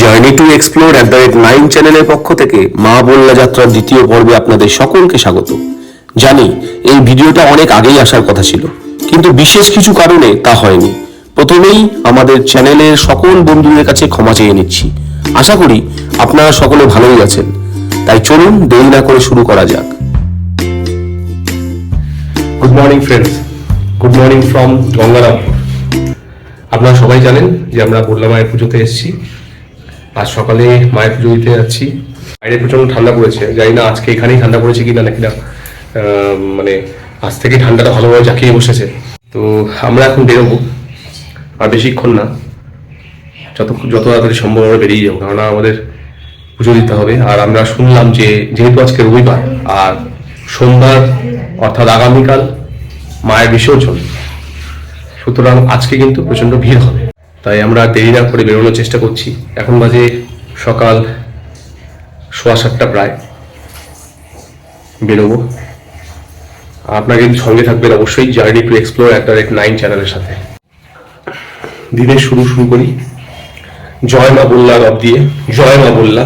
Journey to explore @9 চ্যানেলের পক্ষ থেকে মা বল্লা যাত্রার দ্বিতীয় পর্বে আপনাদের সকলকে স্বাগত। জানি এই ভিডিওটা অনেক আগেই আসার কথা ছিল, কিন্তু বিশেষ কিছু কারণে তা হয়নি। প্রথমেই আমাদের চ্যানেলের সকল বন্ধুদের কাছে ক্ষমা চেয়ে নিচ্ছি। আশা করি আপনারা সকলে ভালোই আছেন। তাই চলুন দেরি না করে শুরু করা যাক। Good morning friends, good morning from Gangarampur. আপনারা সবাই জানেন যে আমরা বল্লা মায়ের পুজোতে এসেছি। আজ সকালে মায়ের পুজো দিতে যাচ্ছি। বাইরে প্রচন্ড ঠান্ডা পড়েছে, জানি না আজকে এখানেই ঠান্ডা পড়েছে কিনা নাকি না, মানে আজ থেকে ঠান্ডাটা ভালোভাবে জাঁকিয়ে বসেছে। তো আমরা এখন বেরোবো, আর বেশিক্ষণ না, যত তাড়াতাড়ি সম্ভব আমরা বেরিয়ে যাবো, কারণ আমাদের পুজো দিতে হবে। আর আমরা শুনলাম যে যেহেতু আজকে রবিবার আর সোমবার অর্থাৎ আগামীকাল মায়ের বিসর্জন, সুতরাং আজকে কিন্তু প্রচন্ড ভিড় হবে। তাই আমরা দেরি না করে বেরোনোর চেষ্টা করছি। এখন বাজে সকাল 7:15 প্রায়। বেরোবো। আপনারা কিন্তু সঙ্গে থাকবেন অবশ্যই জার্নি টু এক্সপ্লোর @9 চ্যানেলের সাথে। দিনের শুরু করি জয় মা বল্লা রব দিয়ে। জয় মা বল্লা,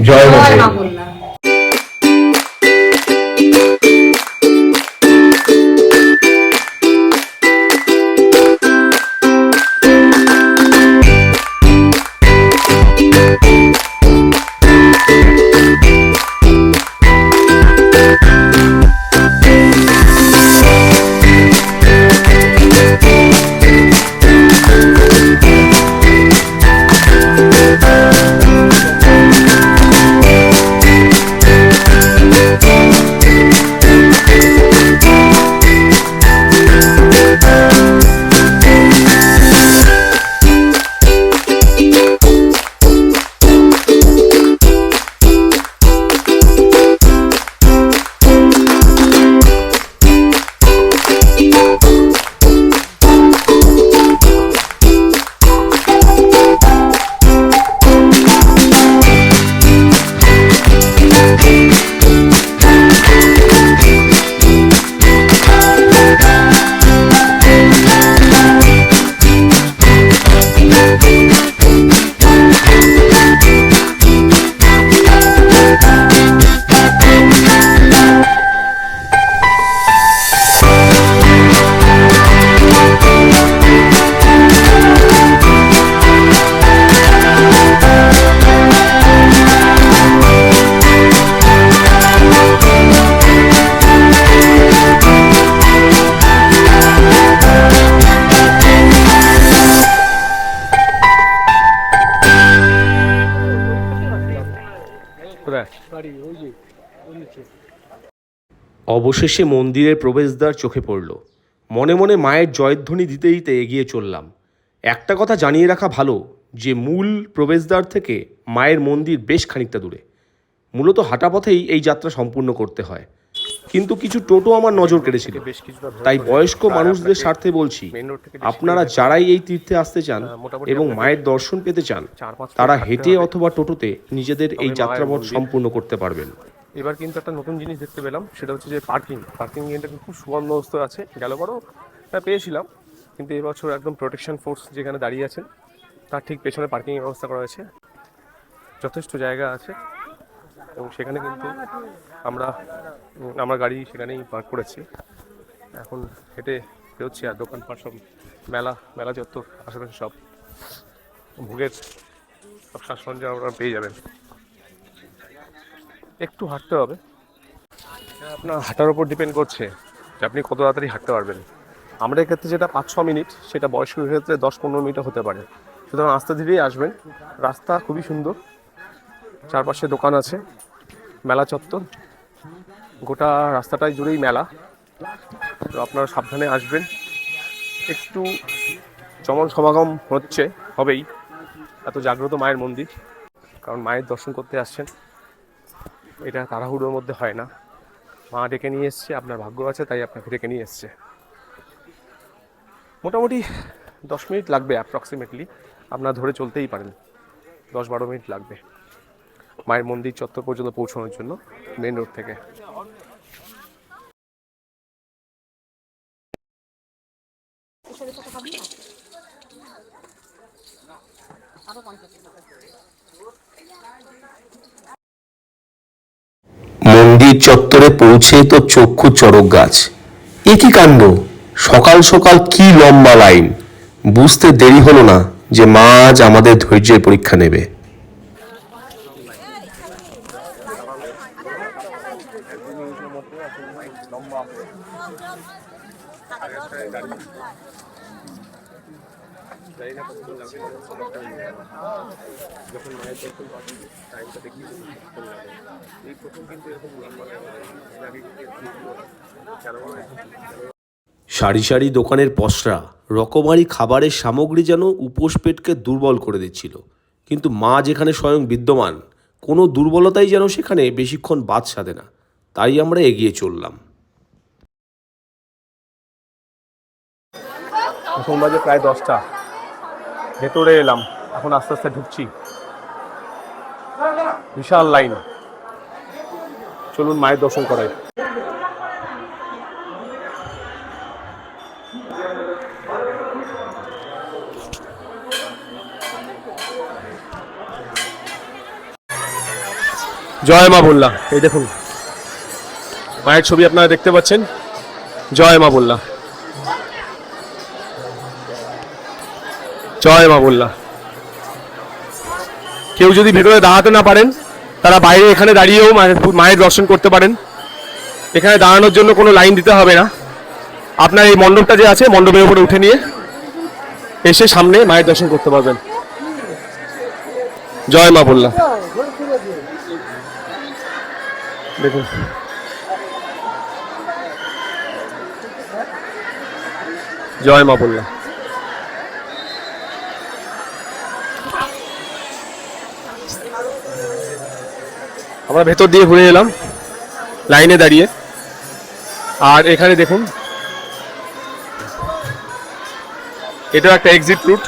জয় মা বল্লা। অবশেষে মন্দিরের প্রবেশদ্বার চোখে পড়ল। মনে মনে মায়ের জয়ধ্বনি দিতে দিতে এগিয়ে চললাম। একটা কথা জানিয়ে রাখা ভালো যে মূল প্রবেশদ্বার থেকে মায়ের মন্দির বেশ খানিকটা দূরে। মূলত হাঁটা পথেই এই যাত্রা সম্পূর্ণ করতে হয়, কিন্তু কিছু টোটো আমার নজর কেড়েছিল। তাই বয়স্ক মানুষদের স্বার্থে বলছি, আপনারা যারাই এই তীর্থে আসতে চান এবং মায়ের দর্শন পেতে চান, তারা হেঁটে অথবা টোটোতে নিজেদের এই যাত্রাপথ সম্পূর্ণ করতে পারবেন। এবার কিন্তু একটা নতুন জিনিস দেখতে পেলাম, সেটা হচ্ছে যে পার্কিং এটা খুব সুবন্দোবস্ত আছে। গেলবারও পেয়েছিলাম, কিন্তু এবছর একদম প্রোটেকশন ফোর্স যেখানে দাঁড়িয়ে আছেন তার ঠিক পেছনে পার্কিংয়ের ব্যবস্থা করা হয়েছে। যথেষ্ট জায়গা আছে এবং সেখানে কিন্তু আমরা গাড়ি সেখানেই পার্ক করেছি। এখন হেঁটে বেরোচ্ছি, আর দোকানপাট সব মেলা চত্বর আশেপাশে সব ভোগের সব সাজসরঞ্জাম আপনারা পেয়ে যাবেন। একটু হাঁটতে হবে, আপনার হাঁটার উপর ডিপেন্ড করছে যে আপনি কত তাড়াতাড়ি হাঁটতে পারবেন। আমাদের ক্ষেত্রে যেটা 5-6 মিনিট, সেটা বয়স্কের ক্ষেত্রে 10-15 মিনিট হতে পারে। সুতরাং আস্তে ধীরেই আসবেন। রাস্তা খুবই সুন্দর, চারপাশে দোকান আছে, মেলা চত্বর, গোটা রাস্তাটাই জুড়েই মেলা। তো আপনারা সাবধানে আসবেন। একটু জমল সমাগম হবেই, এত জাগ্রত মায়ের মন্দির, কারণ মায়ের দর্শন করতে আসছেন। এটা তাড়াহুড়োর মধ্যে হয় না, মা ডেকে নিয়ে এসছে, আপনার ভাগ্য আছে তাই আপনাকে ডেকে নিয়ে এসছে। মোটামুটি 10 মিনিট লাগবে অ্যাপ্রক্সিমেটলি, আপনারা ধরে চলতেই পারেন, 10-12 মিনিট লাগবে মায়ের মন্দির চত্বর পর্যন্ত পৌঁছানোর জন্য মেন রোড থেকে। মন্দির চত্বরে পৌঁছে তো চক্ষু চড়ক গাছ। এ কি কাণ্ড! সকাল সকাল কি লম্বা লাইন! বুঝতে দেরি হলো না যে মা আজ আমাদের ধৈর্যের পরীক্ষা নেবে। সারি সারি দোকানের পসরা, রকমারি খাবারের সামগ্রী যেন উপোস পেটকে দুর্বল করে দিচ্ছিল। কিন্তু মা যেখানে স্বয়ং বিদ্যমান, কোনো দুর্বলতাই যেন সেখানে বেশিক্ষণ বাদ সাধে না। তাই আমরা এগিয়ে চললাম। এখন বাজে প্রায় 10টা, ভেতরে এলাম, এখন আস্তে আস্তে ঢুকছি। বিশাল লাইন, চলুন মায়ের দর্শন করাই। জয় মা বললা, এই দেখুন মায়ের ছবি আপনারা দেখতে পাচ্ছেন। জয় মা বললা, জয় মা বললা। কেউ যদি ভেতরে দাঁড়াতে না পারেন, তারা বাইরে এখানে দাঁড়িয়েও মায়ের দর্শন করতে পারেন। এখানে দাঁড়ানোর জন্য কোনো লাইন দিতে হবে না। আপনার এই মণ্ডপটা যে আছে, মণ্ডপের উপরে উঠে নিয়ে এসে সামনে মায়ের দর্শন করতে পারবেন। জয় মা বললা, দেখুন জয় মা বললা। আমরা ভেতর দিয়ে ঘুরে এলাম লাইনে দাঁড়িয়ে। আর এখানে দেখুন, এটা একটা এক্সিট রুট।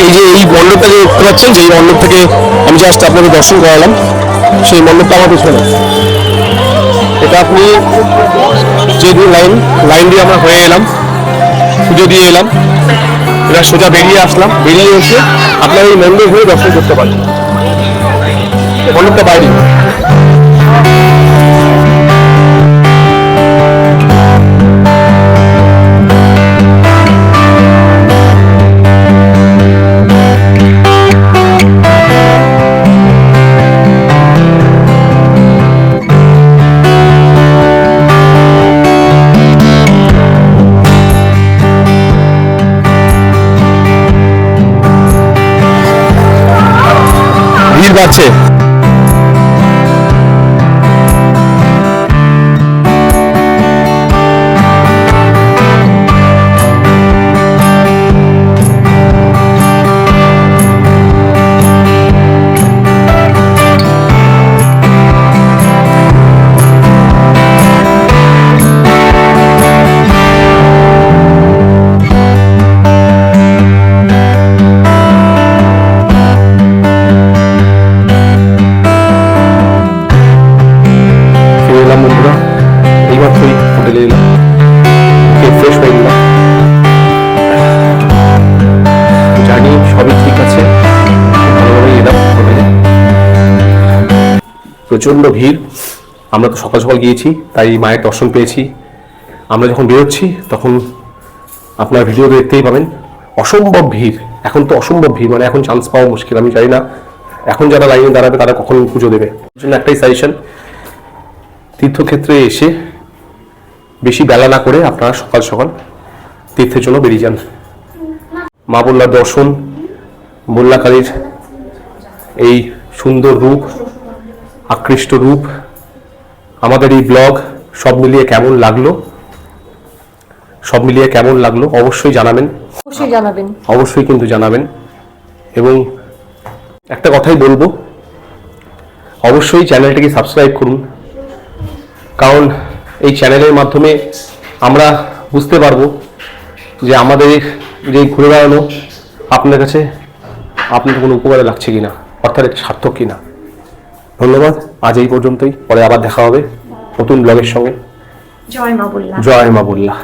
এই যে এই মণ্ডপটা যে দেখতে পাচ্ছেন, যে মণ্ডপ থেকে আমি জাস্ট আপনাকে দর্শন করালাম, সেই মণ্ডপটা আমার পিছনে। এটা আপনি যে লাইন দিয়ে আমরা হয়ে এলাম, পুজো দিয়ে এলাম, এটা সোজা বেরিয়ে আসলাম। বেরিয়ে এসে আপনার এই মন্দির হয়ে দর্শন করতে পারেন। মণ্ডপটা বাইরে। ভিড় বাড়ছে। প্রচণ্ড ভিড়। আমরা তো সকাল সকাল গিয়েছি, তাই মায়ের দর্শন পেয়েছি। আমরা যখন বেরোচ্ছি তখন আপনার ভিডিও দেখতেই পাবেন, অসম্ভব ভিড়। এখন তো অসম্ভব ভিড়, মানে এখন চান্স পাওয়া মুশকিল। আমি জানি না এখন যারা লাইনে দাঁড়াবে তারা কখন পুজো দেবে। এর জন্য একটাই সাজেশন, তীর্থক্ষেত্রে এসে বেশি বেলা না করে আপনারা সকাল সকাল তীর্থের জন্য বেরিয়ে যান। মা বললার দর্শন, বল্লা কালীর এই সুন্দর রূপ, আকৃষ্ট রূপ, আমাদের এই ব্লগ সব মিলিয়ে কেমন লাগলো সব মিলিয়ে কেমন লাগলো অবশ্যই জানাবেন, অবশ্যই জানাবেন। অবশ্যই কিন্তু জানাবেন। এবং একটা কথাই বলবো, অবশ্যই চ্যানেলটিকে সাবস্ক্রাইব করুন, কারণ এই চ্যানেলের মাধ্যমে আমরা বুঝতে পারবো যে আমাদের যে ঘুরে বেড়ানো আপনার কাছে আপনার কোনো উপকারে লাগছে কিনা, অর্থাৎ এটা সার্থক কিনা। ধন্যবাদ, আজ এই পর্যন্তই। পরে আবার দেখা হবে নতুন ব্লগের সঙ্গে। জয় মা বললাম। জয় মা বল্লা।